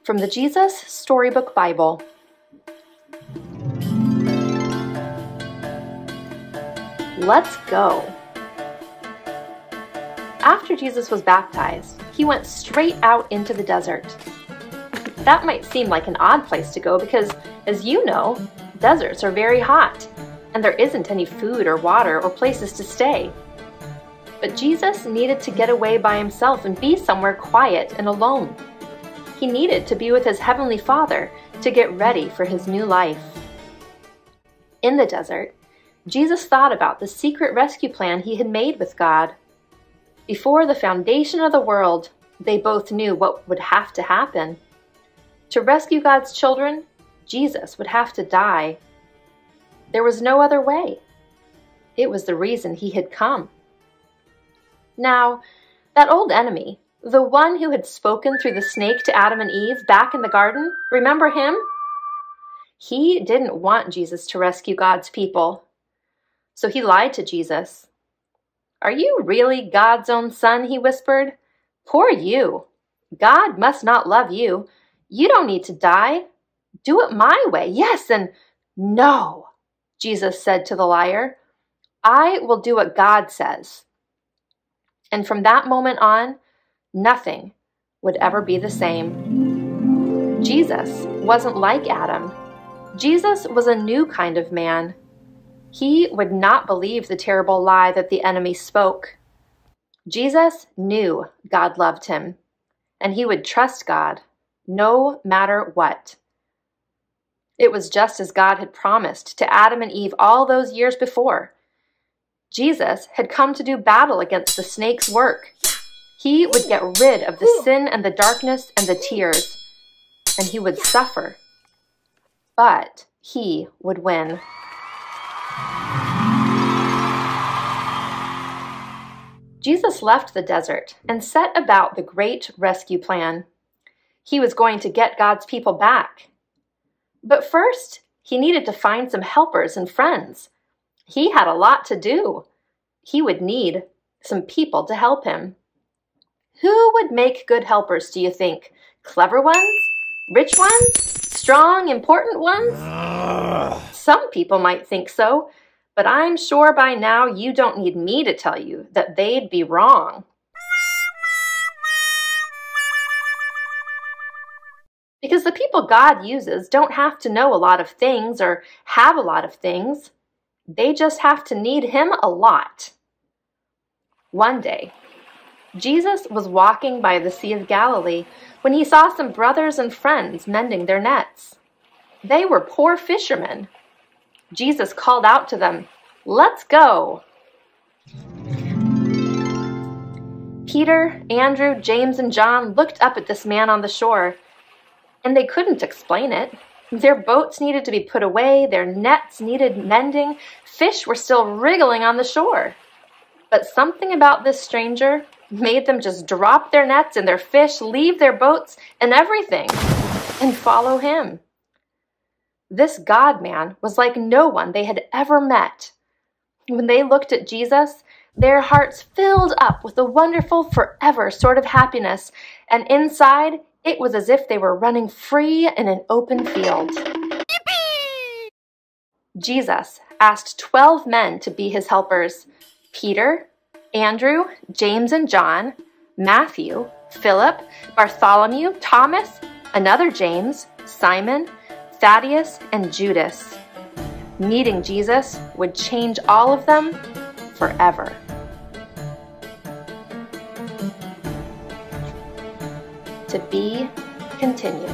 From the Jesus Storybook Bible. Let's go. After Jesus was baptized, he went straight out into the desert. That might seem like an odd place to go because, as you know, deserts are very hot, and there isn't any food or water or places to stay. But Jesus needed to get away by himself and be somewhere quiet and alone. He needed to be with his heavenly Father to get ready for his new life. In the desert, Jesus thought about the secret rescue plan he had made with God. Before the foundation of the world, they both knew what would have to happen. To rescue God's children, Jesus would have to die. There was no other way. It was the reason he had come. Now, that old enemy, the one who had spoken through the snake to Adam and Eve back in the garden, remember him? He didn't want Jesus to rescue God's people. So he lied to Jesus. "Are you really God's own son?" he whispered. "Poor you. God must not love you. You don't need to die. Do it my way. Yes, and no," Jesus said to the liar. "I will do what God says." And from that moment on, nothing would ever be the same. Jesus wasn't like Adam. Jesus was a new kind of man. He would not believe the terrible lie that the enemy spoke. Jesus knew God loved him, and he would trust God no matter what. It was just as God had promised to Adam and Eve all those years before. Jesus had come to do battle against the snake's work. He would get rid of the sin and the darkness and the tears, and he would suffer. But he would win. Jesus left the desert and set about the great rescue plan. He was going to get God's people back. But first, he needed to find some helpers and friends. He had a lot to do. He would need some people to help him. Who would make good helpers, do you think? Clever ones? Rich ones? Strong, important ones? Some people might think so, but I'm sure by now you don't need me to tell you that they'd be wrong. Because the people God uses don't have to know a lot of things or have a lot of things. They just have to need him a lot. One day, Jesus was walking by the Sea of Galilee when he saw some brothers and friends mending their nets. They were poor fishermen. Jesus called out to them, "Let's go." Peter, Andrew, James, and John looked up at this man on the shore, and they couldn't explain it. Their boats needed to be put away, their nets needed mending, fish were still wriggling on the shore. But something about this stranger made them just drop their nets and their fish, leave their boats and everything, and follow him. This God-man was like no one they had ever met. When they looked at Jesus, their hearts filled up with a wonderful forever sort of happiness, and inside, it was as if they were running free in an open field. Yippee! Jesus asked 12 men to be his helpers: Peter, Andrew, James and John, Matthew, Philip, Bartholomew, Thomas, another James, Simon, Thaddeus, and Judas. Meeting Jesus would change all of them forever. To be continued.